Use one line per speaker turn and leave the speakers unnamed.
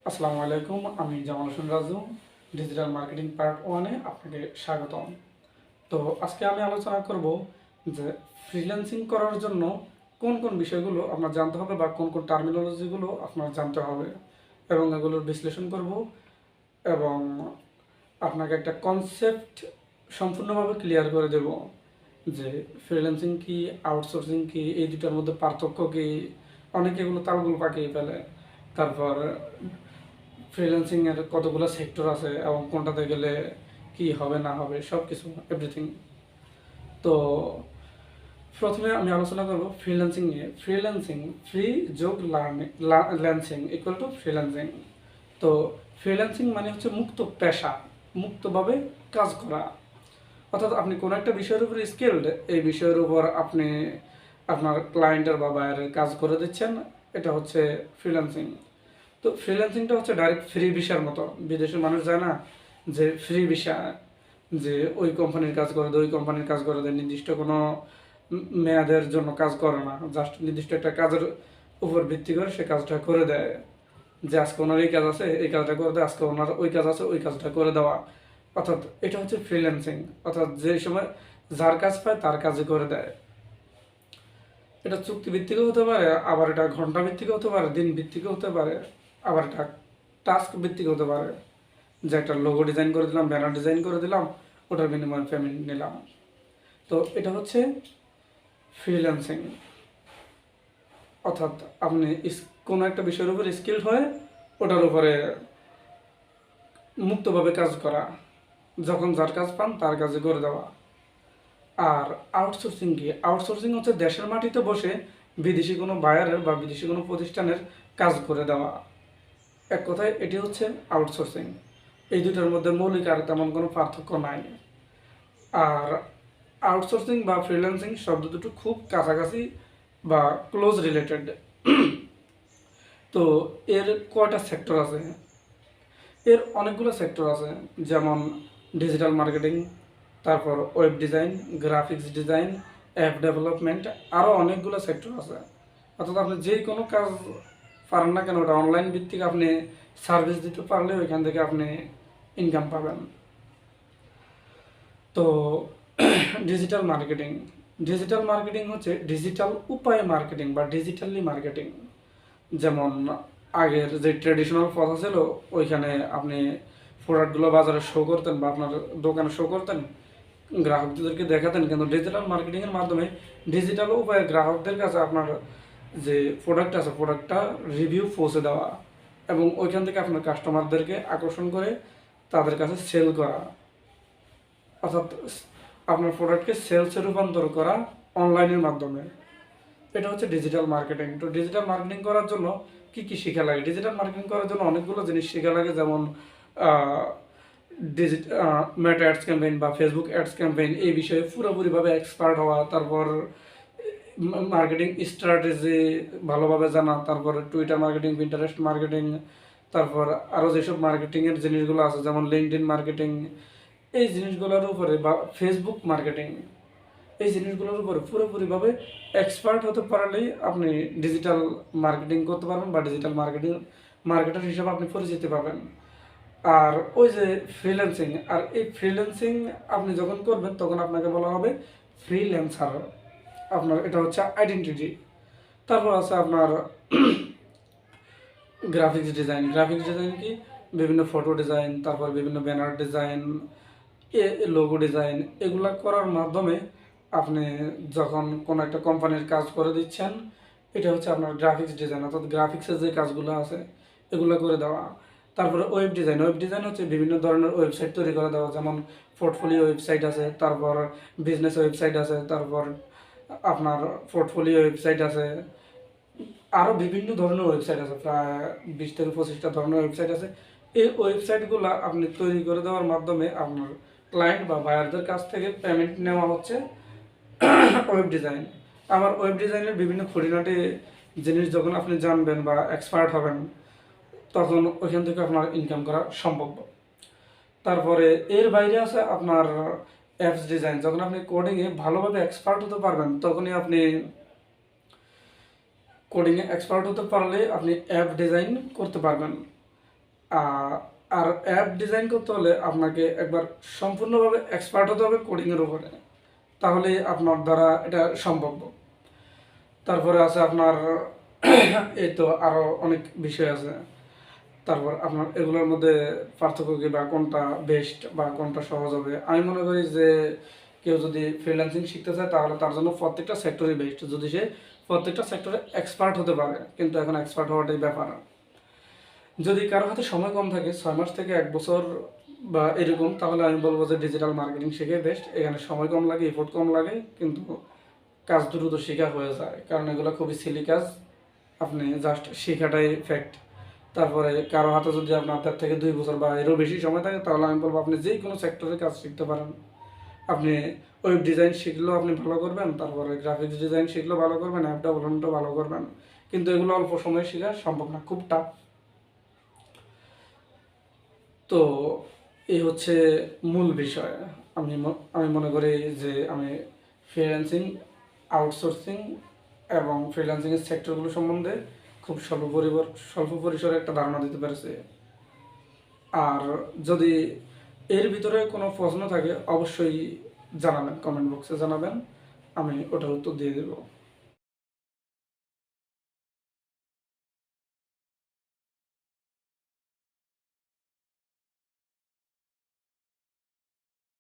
আসসালামু আলাইকুম, আমি Jamal Hossain Raju. Digital marketing part ওয়ানে আপনাকে স্বাগতম। তো আজকে আমি আলোচনা করব যে ফ্রিল্যান্সিং করার জন্য কোন কোন বিষয়গুলো আপনার জানতে হবে বা কোন কোন টার্মিনোলজিগুলো আপনার জানতে হবে এবং এগুলোর বিশ্লেষণ করব এবং আপনাকে একটা কনসেপ্ট সম্পূর্ণভাবে ক্লিয়ার করে দেব যে ফ্রিল্যান্সিং কি, আউটসোর্সিং কি, এই দুটার মধ্যে পার্থক্য কি। অনেকে এগুলো তালগুলো পাকিয়ে ফেলে। তারপর ফ্রিল্যান্সিংয়ের কতগুলো সেক্টর আছে এবং কোনটাতে গেলে কি হবে না হবে সব কিছু এভরিথিং। তো প্রথমে আমি আলোচনা করব ফ্রিল্যান্সিং নিয়ে। ফ্রিল্যান্সিং ফ্রি যোগ ল্যান্সিং ইকুয়াল টু ফ্রিল্যান্সিং। তো ফ্রিল্যান্সিং মানে হচ্ছে মুক্ত পেশা, মুক্তভাবে কাজ করা। অর্থাৎ আপনি কোনো একটা বিষয়ের উপর স্কিলড, এই বিষয়ের উপর আপনি আপনার ক্লায়েন্টের বা বায়ারের কাজ করে দিচ্ছেন, এটা হচ্ছে ফ্রিল্যান্সিং। তো ফ্রিল্যান্সিংটা হচ্ছে ডাইরেক্ট ফ্রি ভিসার মতো। বিদেশের মানুষ যায় না যে ফ্রি ভিসা, যে ওই কোম্পানির কাজ করে দেয়, ওই কোম্পানির কাজ করে দেয়, নির্দিষ্ট কোনো মেয়াদের জন্য কাজ করে না, জাস্ট নির্দিষ্ট একটা কাজের উপর ভিত্তি করে সে কাজটা করে দেয়। যে আজকে ওনার এই কাজ আছে, এই কাজটা করে দেয়, আজকে ওনার ওই কাজ আছে, ওই কাজটা করে দেওয়া। অর্থাৎ এটা হচ্ছে ফ্রিল্যান্সিং। অর্থাৎ যে সময় যার কাজ পায় তার কাজে করে দেয়। এটা চুক্তি ভিত্তিকও হতে পারে, আবার এটা ঘন্টা ভিত্তিকও হতে পারে, দিন ভিত্তিকও হতে পারে, আবার এটা টাস্ক ভিত্তিক হতে পারে। যে একটা লোগো ডিজাইন করে দিলাম, ব্যানার ডিজাইন করে দিলাম, ওটার বিনিময়ে পেমেন্ট নিলাম। তো এটা হচ্ছে ফ্রিল্যান্সিং। অর্থাৎ আপনি কোনো একটা বিষয়ের উপর স্কিল্ড হয়ে ওটার উপরে মুক্তভাবে কাজ করা, যখন যার কাজ পান তার কাজে করে দেওয়া। আর আউটসোর্সিং কি? আউটসোর্সিং হচ্ছে দেশের মাটিতে বসে বিদেশি কোনো বায়ারের বা বিদেশি কোনো প্রতিষ্ঠানের কাজ করে দেওয়া। এক কথায় এটি হচ্ছে আউটসোর্সিং। এই দুটার মধ্যে মৌলিক আর তেমন কোনো পার্থক্য নাই। আর আউটসোর্সিং বা ফ্রিল্যান্সিং শব্দ দুটো খুব কাছাকাছি বা ক্লোজ রিলেটেড। তো এর কয়টা সেক্টর আছে? এর অনেকগুলো সেক্টর আছে, যেমন ডিজিটাল মার্কেটিং, তারপর web design, graphics design, app development, আরও অনেকগুলো সেক্টর আছে। অর্থাৎ আপনি যে কোনো কাজ পারেন না কেন, ওটা অনলাইন ভিত্তিক আপনি সার্ভিস দিতে পারলে ওইখান থেকে আপনি ইনকাম পাবেন। তো ডিজিটাল মার্কেটিং, ডিজিটাল মার্কেটিং হচ্ছে ডিজিটাল উপায়ে মার্কেটিং বা ডিজিটালি মার্কেটিং। যেমন আগের যে ট্রেডিশনাল পথ ছিল, ওইখানে আপনি প্রোডাক্টগুলো বাজারে শো করতেন বা আপনার দোকানে শো করতেন, গ্রাহকদেরকে দেখাতেন। কিন্তু ডিজিটাল মার্কেটিংয়ের মাধ্যমে ডিজিটাল উপায়ে গ্রাহকদের কাছে আপনার যে প্রোডাক্ট আছে, প্রোডাক্টটা রিভিউ পৌঁছে দেওয়া এবং ওইখান থেকে আপনার কাস্টমারদেরকে আকর্ষণ করে তাদের কাছে সেল করা। অর্থাৎ আপনার প্রোডাক্টকে সেলসে রূপান্তর করা অনলাইনের মাধ্যমে। এটা হচ্ছে ডিজিটাল মার্কেটিং। তো ডিজিটাল মার্কেটিং করার জন্য কি কি শেখা লাগে? ডিজিটাল মার্কেটিং করার জন্য অনেকগুলো জিনিস শেখা লাগে, যেমন মেটা অ্যাডস ক্যাম্পেইন বা ফেসবুক অ্যাডস ক্যাম্পেইন, এই বিষয়ে পুরোপুরিভাবে এক্সপার্ট হওয়া। তারপর মার্কেটিং স্ট্র্যাটেজি ভালোভাবে জানা। তারপর টুইটার মার্কেটিং, পিন্টারেস্ট মার্কেটিং, তারপর আরও যেসব মার্কেটিংয়ের জিনিসগুলো আছে যেমন লিঙ্কডইন মার্কেটিং, এই জিনিসগুলোর উপরে বা ফেসবুক মার্কেটিং, এই জিনিসগুলোর উপরে পুরোপুরিভাবে এক্সপার্ট হতে পারলেই আপনি ডিজিটাল মার্কেটিং করতে পারবেন বা ডিজিটাল মার্কেটার হিসেবে আপনি পরিচিতি পাবেন। আর ওই যে ফ্রিল্যান্সিং, আর এই ফ্রিল্যান্সিং আপনি যখন করবেন তখন আপনাকে বলা হবে ফ্রিল্যান্সার। আপনার এটা হচ্ছে আইডেন্টিটি। তারপর আছে আপনার গ্রাফিক্স ডিজাইন। গ্রাফিক্স ডিজাইন কি? বিভিন্ন ফটো ডিজাইন, তারপর বিভিন্ন ব্যানার ডিজাইন, লোগো ডিজাইন, এগুলা করার মাধ্যমে আপনি যখন কোনো একটা কোম্পানির কাজ করে দিচ্ছেন, এটা হচ্ছে আপনার গ্রাফিক্স ডিজাইন। অর্থাৎ গ্রাফিক্সের যে কাজগুলো আছে এগুলো করে দেওয়া। তারপরে ওয়েব ডিজাইন। ওয়েব ডিজাইন হচ্ছে বিভিন্ন ধরনের ওয়েবসাইট তৈরি করে দেওয়া, যেমন পোর্টফোলিও ওয়েবসাইট আছে, তারপর বিজনেস ওয়েবসাইট আছে, তারপর আপনার পোর্টফোলিও ওয়েবসাইট আছে, আরও বিভিন্ন ধরনের ওয়েবসাইট আছে, প্রায় 20 থেকে 25টা ধরনের ওয়েবসাইট আছে। এই ওয়েবসাইটগুলো আপনি তৈরি করে দেওয়ার মাধ্যমে আপনার ক্লায়েন্ট বা বায়ারদের কাছ থেকে পেমেন্ট নেওয়া হচ্ছে ওয়েব ডিজাইন। আবার ওয়েব ডিজাইনের বিভিন্ন খুঁটিনাটি জিনিস যখন আপনি জানবেন বা এক্সপার্ট হবেন, তখন ওইখান থেকে আপনার ইনকাম করা সম্ভব। তারপরে এর বাইরে আছে আপনার অ্যাপস ডিজাইন। যখন আপনি কোডিংয়ে ভালোভাবে এক্সপার্ট হতে পারবেন, তখনই আপনি কোডিংয়ে এক্সপার্ট হতে পারলে আপনি অ্যাপ ডিজাইন করতে পারবেন। আ- আর অ্যাপ ডিজাইন করতে হলে আপনাকে একবার সম্পূর্ণভাবে এক্সপার্ট হতে হবে কোডিংয়ের উপরে, তাহলে আপনার দ্বারা এটা সম্ভব। তারপরে আছে আপনার এই তো আরও অনেক বিষয় আছে। তারপর আপনার এগুলোর মধ্যে পার্থক্য কি, বা কোনটা বেস্ট বা কোনটা সহজ হবে। আমি মনে করি যে কেউ যদি ফ্রিল্যান্সিং শিখতে চায় তাহলে তার জন্য প্রত্যেকটা সেক্টরই বেস্ট, যদি সে প্রত্যেকটা সেক্টরে এক্সপার্ট হতে পারে। কিন্তু এখন এক্সপার্ট হওয়াটাই ব্যাপার। যদি কারো হাতে সময় কম থাকে, 6 মাস থেকে 1 বছর বা এরকম, তাহলে আমি বলবো যে ডিজিটাল মার্কেটিং শেখাই বেস্ট। এখানে সময় কম লাগে, এফোর্ট কম লাগে, কিন্তু কাজ দ্রুত শেখা হয়ে যায়, কারণ এগুলো খুবই সিলি কাজ, আপনি জাস্ট শেখাটাই ফ্যাক্ট। তারপরে কারো হাতে যদি আপনার তার থেকে 2 বছর বা এরও বেশি সময় থাকে, তাহলে আমি বলবো আপনি যে কোনো সেক্টরে কাজ শিখতে পারেন। আপনি ওয়েব ডিজাইন শিখলেও আপনি ভালো করবেন, তারপরে গ্রাফিক্স ডিজাইন শিখলেও ভালো করবেন, অ্যাপ ডেভেলপমেন্টও ভালো করবেন। কিন্তু এগুলো অল্প সময়ে শেখা সম্ভব না, খুব টাফ। তো এই হচ্ছে মূল বিষয়। আমি মনে করি যে আমি ফ্রিল্যান্সিং, আউটসোর্সিং এবং ফ্রিল্যান্সিংয়ের সেক্টরগুলো সম্বন্ধে খুব স্বল্প পরিসরে একটা ধারণা দিতে পেরেছি। আর যদি এর ভিতরে কোনো প্রশ্ন থাকে অবশ্যই জানাবেন, কমেন্ট বক্সে জানাবেন, আমি ওটার উত্তর দিয়ে দেবো।